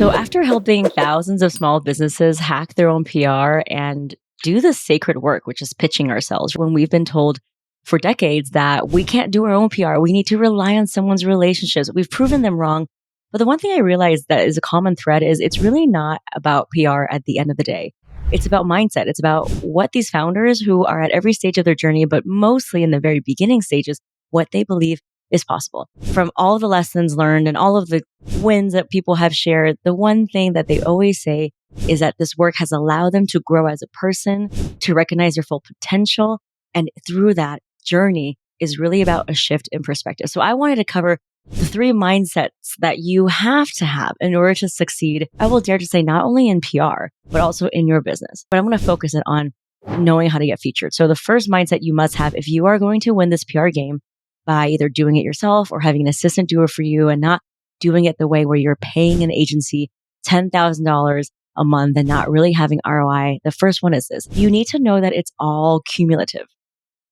So, after helping thousands of small businesses hack their own PR and do the sacred work, which is pitching ourselves, when we've been told for decades that we can't do our own PR, we need to rely on someone's relationships. We've proven them wrong. But the one thing I realized that is a common thread is it's really not about PR at the end of the day. It's about mindset. It's about what these founders who are at every stage of their journey, but mostly in the very beginning stages, what they believe is possible. From all the lessons learned and all of the wins that people have shared, the one thing that they always say is that this work has allowed them to grow as a person, to recognize their full potential. And through that journey is really about a shift in perspective. So I wanted to cover the 3 mindsets that you have to have in order to succeed. I will dare to say not only in PR, but also in your business. But I'm going to focus it on knowing how to get featured. So the first mindset you must have if you are going to win this PR game by either doing it yourself or having an assistant do it for you and not doing it the way where you're paying an agency $10,000 a month and not really having ROI. The first one is this. You need to know that it's all cumulative.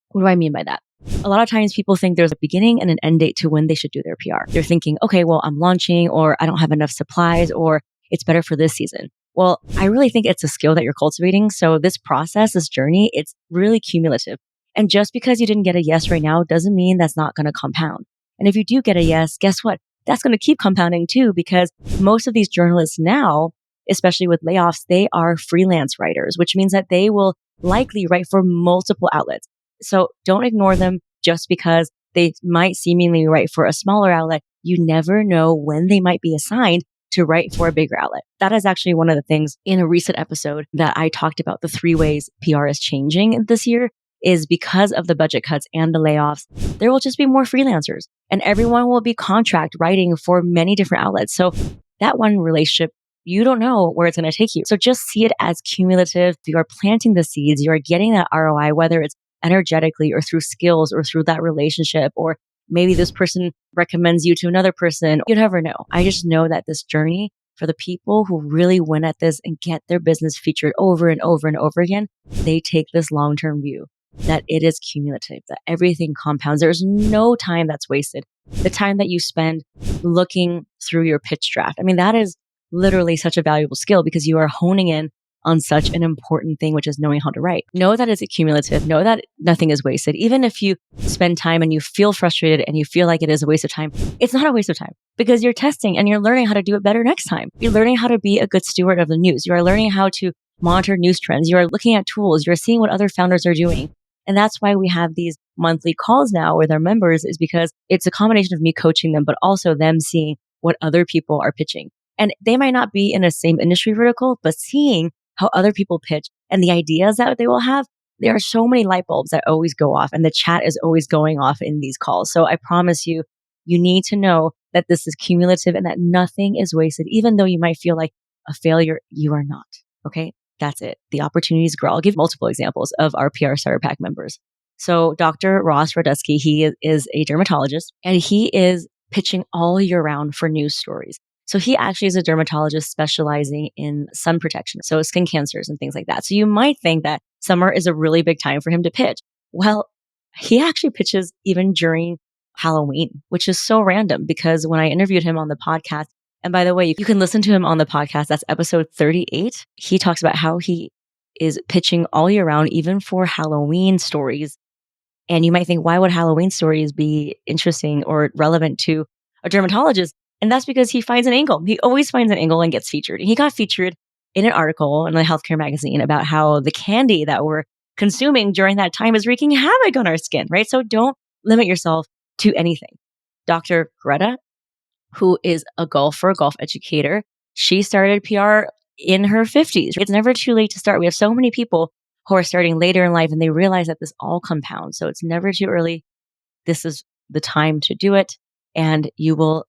What do I mean by that? A lot of times people think there's a beginning and an end date to when they should do their PR. They're thinking, okay, well, I'm launching or I don't have enough supplies or it's better for this season. Well, I really think it's a skill that you're cultivating. So this process, this journey, it's really cumulative. And just because you didn't get a yes right now doesn't mean that's not going to compound. And if you do get a yes, guess what? That's going to keep compounding too, because most of these journalists now, especially with layoffs, they are freelance writers, which means that they will likely write for multiple outlets. So don't ignore them just because they might seemingly write for a smaller outlet. You never know when they might be assigned to write for a bigger outlet. That is actually one of the things in a recent episode that I talked about the 3 ways PR is changing this year is because of the budget cuts and the layoffs. There will just be more freelancers and everyone will be contract writing for many different outlets. So that one relationship, you don't know where it's going to take you. So just see it as cumulative. You are planting the seeds. You are getting that ROI, whether it's energetically or through skills or through that relationship, or maybe this person recommends you to another person. You never know. I just know that this journey for the people who really win at this and get their business featured over and over and over again, they take this long-term view that it is cumulative, that everything compounds. There's no time that's wasted. The time that you spend looking through your pitch draft. I mean, that is literally such a valuable skill because you are honing in on such an important thing, which is knowing how to write. Know that it's cumulative. Know that nothing is wasted. Even if you spend time and you feel frustrated and you feel like it is a waste of time, it's not a waste of time because you're testing and you're learning how to do it better next time. You're learning how to be a good steward of the news. You are learning how to monitor news trends. You are looking at tools. You're seeing what other founders are doing. And that's why we have these monthly calls now with our members is because it's a combination of me coaching them, but also them seeing what other people are pitching. And they might not be in the same industry vertical, but seeing how other people pitch and the ideas that they will have, there are so many light bulbs that always go off and the chat is always going off in these calls. So I promise you, you need to know that this is cumulative and that nothing is wasted. Even though you might feel like a failure, you are not. Okay. That's it. The opportunities grow. I'll give multiple examples of our PR Starter Pack members. So Dr. Ross Radusky, he is a dermatologist and he is pitching all year round for news stories. So he actually is a dermatologist specializing in sun protection, so skin cancers and things like that. So you might think that summer is a really big time for him to pitch. Well, he actually pitches even during Halloween, which is so random because when I interviewed him on the podcast, and by the way, you can listen to him on the podcast. That's episode 38. He talks about how he is pitching all year round, even for Halloween stories. And you might think, why would Halloween stories be interesting or relevant to a dermatologist? And that's because he finds an angle. He always finds an angle and gets featured. And he got featured in an article in a healthcare magazine about how the candy that we're consuming during that time is wreaking havoc on our skin, right? So don't limit yourself to anything. Dr. Greta, who is a golf educator, she started PR in her 50s. It's never too late to start. We have so many people who are starting later in life and they realize that this all compounds. So it's never too early. This is the time to do it. And you will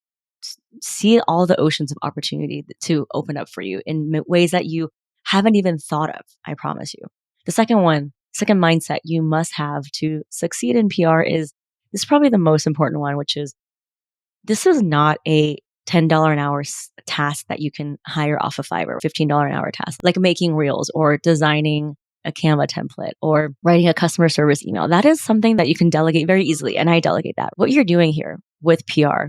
see all the oceans of opportunity to open up for you in ways that you haven't even thought of. I promise you. The second mindset you must have to succeed in PR is this is probably the most important one, which is this is not a $10 an hour task that you can hire off of Fiverr, $15 an hour task, like making reels or designing a Canva template or writing a customer service email. That is something that you can delegate very easily. And I delegate that. What you're doing here with PR,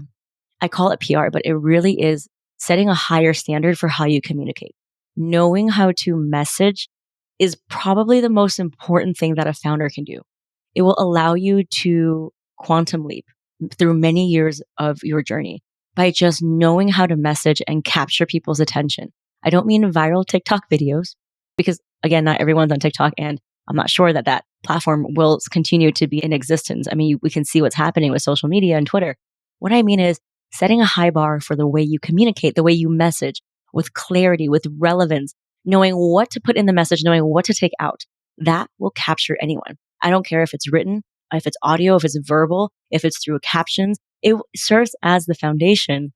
I call it PR, but it really is setting a higher standard for how you communicate. Knowing how to message is probably the most important thing that a founder can do. It will allow you to quantum leap through many years of your journey by just knowing how to message and capture people's attention. I don't mean viral TikTok videos because again, not everyone's on TikTok and I'm not sure that that platform will continue to be in existence. I mean, we can see what's happening with social media and Twitter. What I mean is setting a high bar for the way you communicate, the way you message with clarity, with relevance, knowing what to put in the message, knowing what to take out. That will capture anyone. I don't care if it's written, if it's audio, if it's verbal, if it's through captions. It serves as the foundation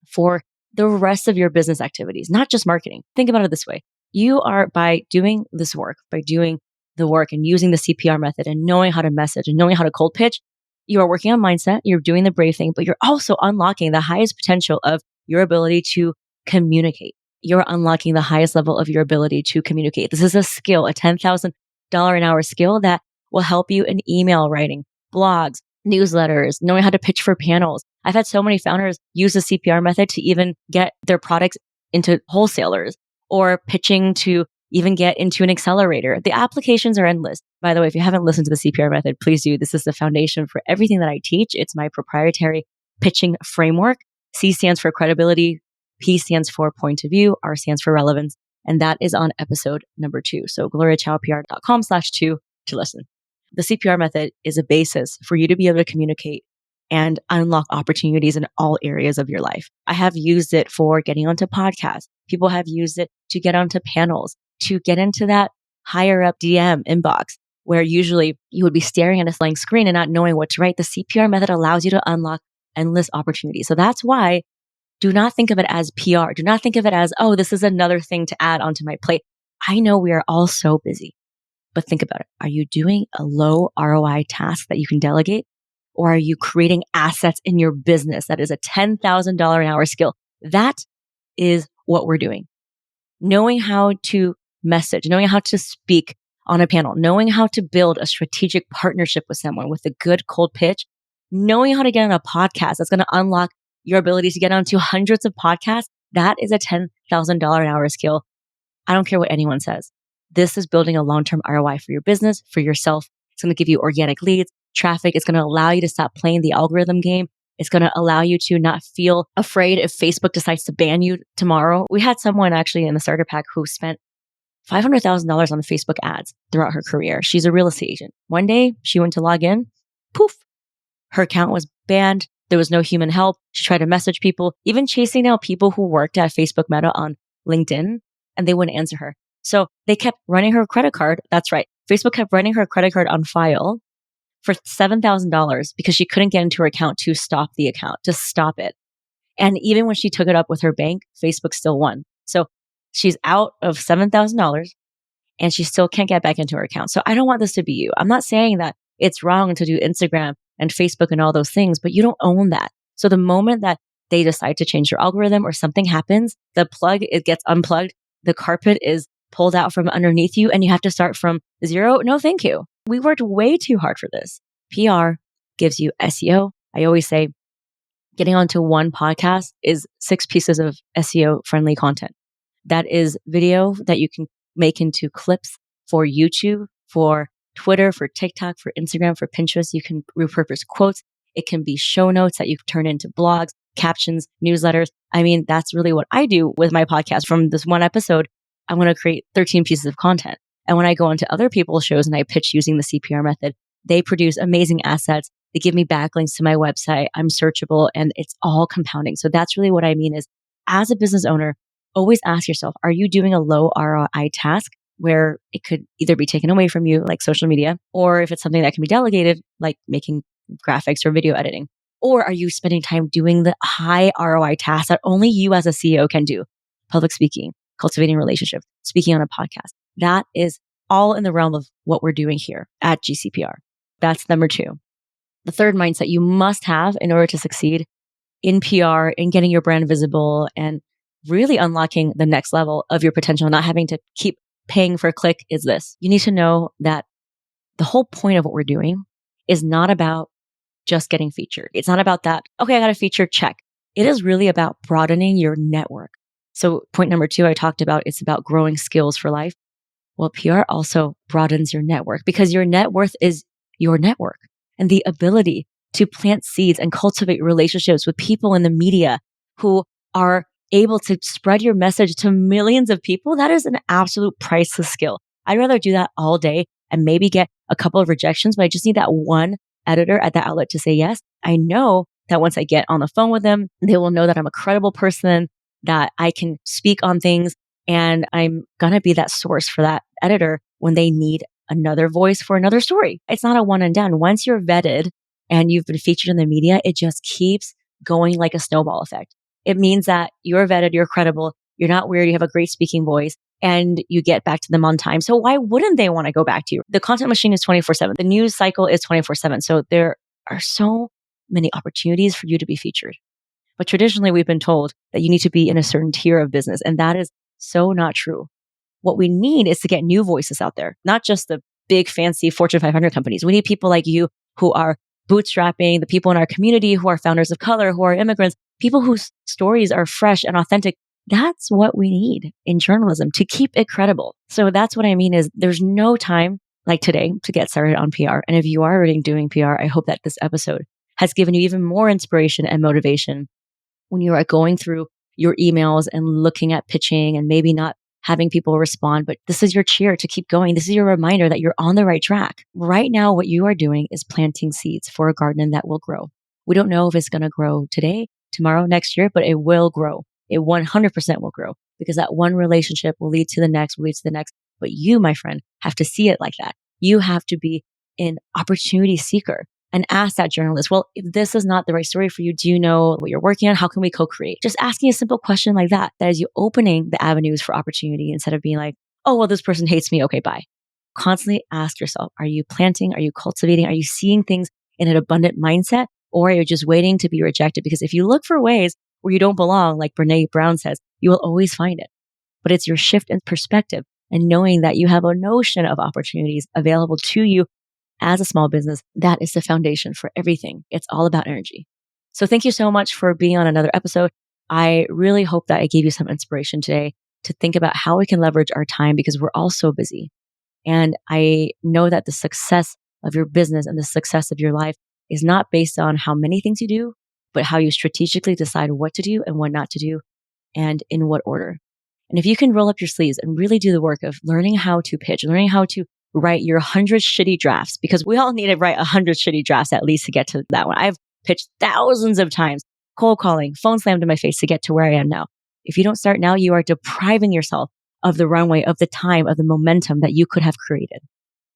for the rest of your business activities, not just marketing. Think about it this way. You are, by doing this work, by doing the work and using the CPR method and knowing how to message and knowing how to cold pitch, you are working on mindset, you're doing the brave thing, but you're also unlocking the highest potential of your ability to communicate. You're unlocking the highest level of your ability to communicate. This is a skill, a $10,000 an hour skill that will help you in email writing, blogs, newsletters, knowing how to pitch for panels. I've had so many founders use the CPR method to even get their products into wholesalers or pitching to even get into an accelerator. The applications are endless. By the way, if you haven't listened to the CPR method, please do. This is the foundation for everything that I teach. It's my proprietary pitching framework. C stands for credibility. P stands for point of view. R stands for relevance. And that is on episode number 2. So gloriachoupr.com/2 to listen. The CPR method is a basis for you to be able to communicate and unlock opportunities in all areas of your life. I have used it for getting onto podcasts. People have used it to get onto panels, to get into that higher up DM inbox where usually you would be staring at a blank screen and not knowing what to write. The CPR method allows you to unlock endless opportunities. So that's why do not think of it as PR. Do not think of it as, oh, this is another thing to add onto my plate. I know we are all so busy, but think about it. Are you doing a low ROI task that you can delegate? Or are you creating assets in your business that is a $10,000 an hour skill? That is what we're doing. Knowing how to message, knowing how to speak on a panel, knowing how to build a strategic partnership with someone with a good cold pitch, knowing how to get on a podcast that's going to unlock your ability to get onto hundreds of podcasts. That is a $10,000 an hour skill. I don't care what anyone says. This is building a long-term ROI for your business, for yourself. It's going to give you organic leads, traffic. It's going to allow you to stop playing the algorithm game. It's going to allow you to not feel afraid if Facebook decides to ban you tomorrow. We had someone actually in the starter pack who spent $500,000 on Facebook ads throughout her career. She's a real estate agent. One day she went to log in. Poof. Her account was banned. There was no human help. She tried to message people, even chasing down people who worked at Facebook Meta on LinkedIn, and they wouldn't answer her. So they kept running her credit card. That's right. Facebook kept running her credit card on file for $7,000 because she couldn't get into her account to stop the account, to stop it. And even when she took it up with her bank, Facebook still won. So she's out of $7,000 and she still can't get back into her account. So I don't want this to be you. I'm not saying that it's wrong to do Instagram and Facebook and all those things, but you don't own that. So the moment that they decide to change your algorithm or something happens, the plug, it gets unplugged, the carpet is pulled out from underneath you and you have to start from zero. No, thank you. We worked way too hard for this. PR gives you SEO. I always say getting onto one podcast is 6 pieces of SEO friendly content. That is video that you can make into clips for YouTube, for Twitter, for TikTok, for Instagram, for Pinterest. You can repurpose quotes. It can be show notes that you turn into blogs, captions, newsletters. I mean, that's really what I do with my podcast. From this one episode, I want to create 13 pieces of content. And when I go into other people's shows and I pitch using the CPR method, they produce amazing assets. They give me backlinks to my website. I'm searchable and it's all compounding. So that's really what I mean is as a business owner, always ask yourself, are you doing a low ROI task where it could either be taken away from you, like social media, or if it's something that can be delegated, like making graphics or video editing? Or are you spending time doing the high ROI tasks that only you as a CEO can do? Public speaking, cultivating relationships, speaking on a podcast. That is all in the realm of what we're doing here at GCPR. That's number 2. The third mindset you must have in order to succeed in PR, in getting your brand visible and really unlocking the next level of your potential, not having to keep paying for a click is this. You need to know that the whole point of what we're doing is not about just getting featured. It's not about that. Okay, I got a feature, check. It is really about broadening your network. So point number 2, I talked about, it's about growing skills for life. Well, PR also broadens your network because your net worth is your network and the ability to plant seeds and cultivate relationships with people in the media who are able to spread your message to millions of people. That is an absolute priceless skill. I'd rather do that all day and maybe get a couple of rejections, but I just need that one editor at that outlet to say yes. I know that once I get on the phone with them, they will know that I'm a credible person, that I can speak on things, and I'm going to be that source for that editor when they need another voice for another story. It's not a one and done. Once you're vetted and you've been featured in the media, it just keeps going like a snowball effect. It means that you're vetted, you're credible, you're not weird, you have a great speaking voice, and you get back to them on time. So why wouldn't they want to go back to you? The content machine is 24/7. The news cycle is 24/7. So there are so many opportunities for you to be featured. But traditionally, we've been told that you need to be in a certain tier of business, and that is so not true. What we need is to get new voices out there, not just the big fancy Fortune 500 companies. We need people like you who are bootstrapping, the people in our community who are founders of color, who are immigrants, people whose stories are fresh and authentic. That's what we need in journalism to keep it credible. So that's what I mean is there's no time like today to get started on PR. And if you are already doing PR, I hope that this episode has given you even more inspiration and motivation when you are going through your emails and looking at pitching and maybe not having people respond, but this is your cheer to keep going. This is your reminder that you're on the right track. Right now, what you are doing is planting seeds for a garden that will grow. We don't know if it's going to grow today, tomorrow, next year, but it will grow. It 100% will grow because that one relationship will lead to the next, will lead to the next. But you, my friend, have to see it like that. You have to be an opportunity seeker and ask that journalist, well, if this is not the right story for you, do you know what you're working on? How can we co-create? Just asking a simple question like that is you opening the avenues for opportunity instead of being like, oh, well, this person hates me. Okay, bye. Constantly ask yourself, are you planting? Are you cultivating? Are you seeing things in an abundant mindset? Or are you just waiting to be rejected? Because if you look for ways where you don't belong, like Brene Brown says, you will always find it. But it's your shift in perspective and knowing that you have a notion of opportunities available to you as a small business. That is the foundation for everything. It's all about energy. So thank you so much for being on another episode. I really hope that I gave you some inspiration today to think about how we can leverage our time because we're all so busy. And I know that the success of your business and the success of your life is not based on how many things you do, but how you strategically decide what to do and what not to do and in what order. And if you can roll up your sleeves and really do the work of learning how to pitch, learning how to write your 100 shitty drafts, because we all need to write 100 shitty drafts at least to get to that one. I've pitched thousands of times, cold calling, phone slammed in my face to get to where I am now. If you don't start now, you are depriving yourself of the runway, of the time, of the momentum that you could have created.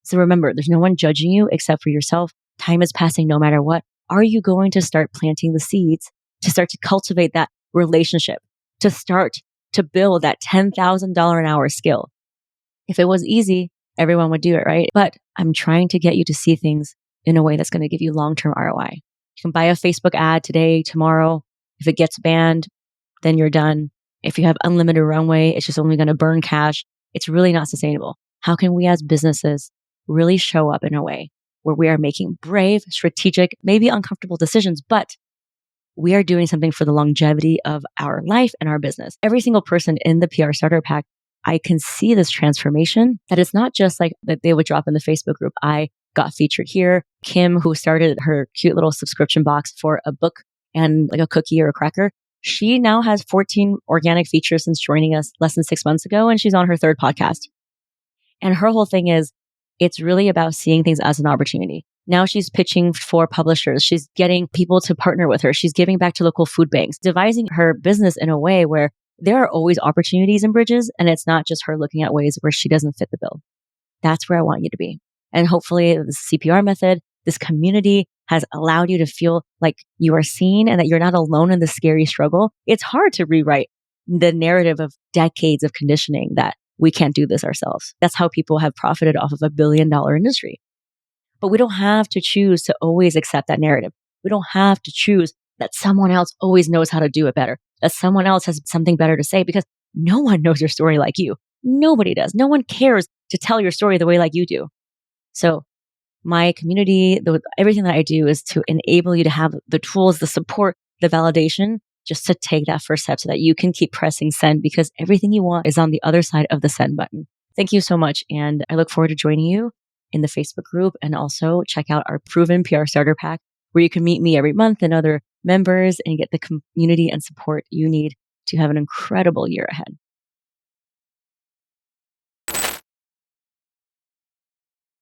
So remember, there's no one judging you except for yourself. Time is passing no matter what. Are you going to start planting the seeds to start to cultivate that relationship, to start to build that $10,000 an hour skill? If it was easy, everyone would do it, right? But I'm trying to get you to see things in a way that's going to give you long-term ROI. You can buy a Facebook ad today, tomorrow. If it gets banned, then you're done. If you have unlimited runway, it's just only going to burn cash. It's really not sustainable. How can we as businesses really show up in a way where we are making brave, strategic, maybe uncomfortable decisions, but we are doing something for the longevity of our life and our business? Every single person in the PR Starter Pack, I can see this transformation, that it's not just like that they would drop in the Facebook group. I got featured here. Kim, who started her cute little subscription box for a book and like a cookie or a cracker, she now has 14 organic features since joining us less than 6 months ago. And she's on her 3rd podcast. And her whole thing is, it's really about seeing things as an opportunity. Now she's pitching for publishers. She's getting people to partner with her. She's giving back to local food banks, devising her business in a way where there are always opportunities and bridges. And it's not just her looking at ways where she doesn't fit the bill. That's where I want you to be. And hopefully the CPR method, this community has allowed you to feel like you are seen and that you're not alone in the scary struggle. It's hard to rewrite the narrative of decades of conditioning that we can't do this ourselves. That's how people have profited off of a $1 billion industry. But we don't have to choose to always accept that narrative. We don't have to choose that someone else always knows how to do it better, that someone else has something better to say, because no one knows your story like you. Nobody does. No one cares to tell your story the way like you do. So my community, everything that I do is to enable you to have the tools, the support, the validation just to take that first step so that you can keep pressing send, because everything you want is on the other side of the send button. Thank you so much. And I look forward to joining you in the Facebook group, and also check out our Proven PR Starter Pack, where you can meet me every month and other members and get the community and support you need to have an incredible year ahead.